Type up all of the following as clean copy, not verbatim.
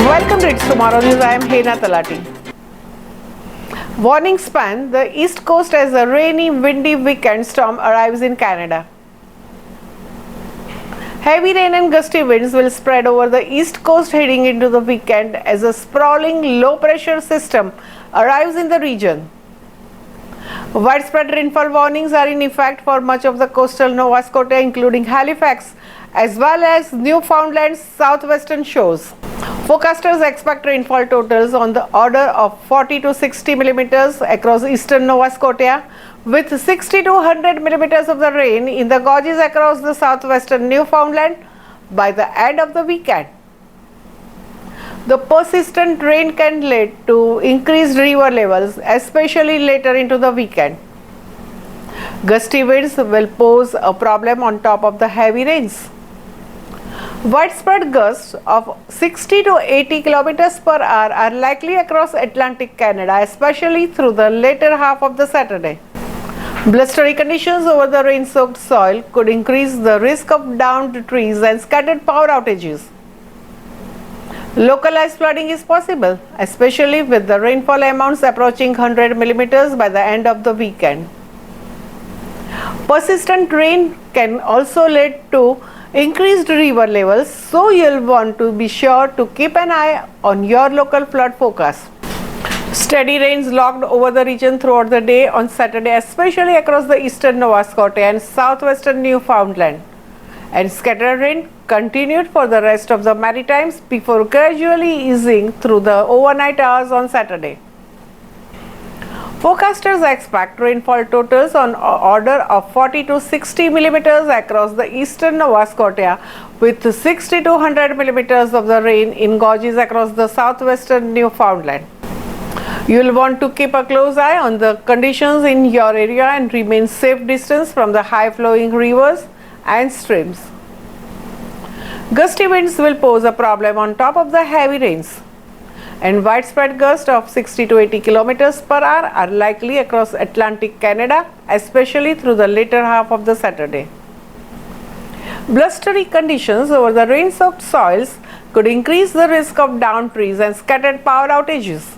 Welcome to It's Tomorrow News. I am Hena Talati. Warning span: the east coast as a rainy, windy weekend storm arrives in Canada. Heavy rain and gusty winds will spread over the east coast heading into the weekend as a sprawling low pressure system arrives in the region. Widespread rainfall warnings are in effect for much of the coastal Nova Scotia, including Halifax, as well as Newfoundland's southwestern shores. Forecasters expect rainfall totals on the order of 40 to 60 millimeters across eastern Nova Scotia, with 60 to 100 millimeters of the rain in the gorges across the southwestern Newfoundland by the end of the weekend. The persistent rain can lead to increased river levels, especially later into the weekend. Gusty winds will pose a problem on top of the heavy rains. Widespread gusts of 60 to 80 kilometers per hour are likely across Atlantic Canada, especially through the later half of the Saturday. Blustery conditions over the rain-soaked soil could increase the risk of downed trees and scattered power outages. Localized flooding is possible, especially with the rainfall amounts approaching 100 millimeters by the end of the weekend. Persistent rain can also lead to increased river levels, so you'll want to be sure to keep an eye on your local flood forecast. Steady rains locked over the region throughout the day on Saturday, especially across the eastern Nova Scotia and southwestern Newfoundland, and scattered rain continued for the rest of the Maritimes before gradually easing through the overnight hours on Saturday. Forecasters expect rainfall totals on order of 40 to 60 millimeters across the eastern Nova Scotia, with 60 to 100 millimeters of the rain in gorges across the southwestern Newfoundland. You'll want to keep a close eye on the conditions in your area and remain safe distance from the high-flowing rivers and streams. Gusty winds will pose a problem on top of the heavy rains, and widespread gusts of 60 to 80 kilometers per hour are likely across Atlantic Canada, especially through the later half of the Saturday. Blustery conditions over the rain-soaked soils could increase the risk of downed trees and scattered power outages.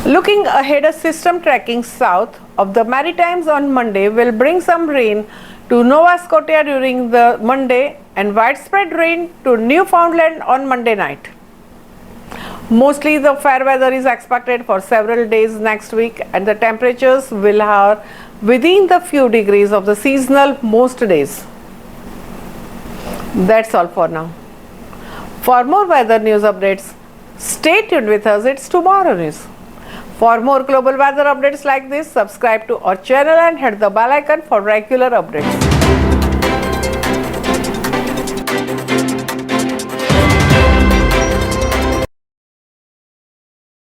Looking ahead, a system tracking south of the Maritimes on Monday will bring some rain to Nova Scotia during the Monday and widespread rain to Newfoundland on Monday night. Mostly the fair weather is expected for several days next week, and the temperatures will hover within the few degrees of the seasonal most days. That's all for now. For more weather news updates, stay tuned with us. It's Tomorrow News. For more global weather updates like this, subscribe to our channel and hit the bell icon for regular updates.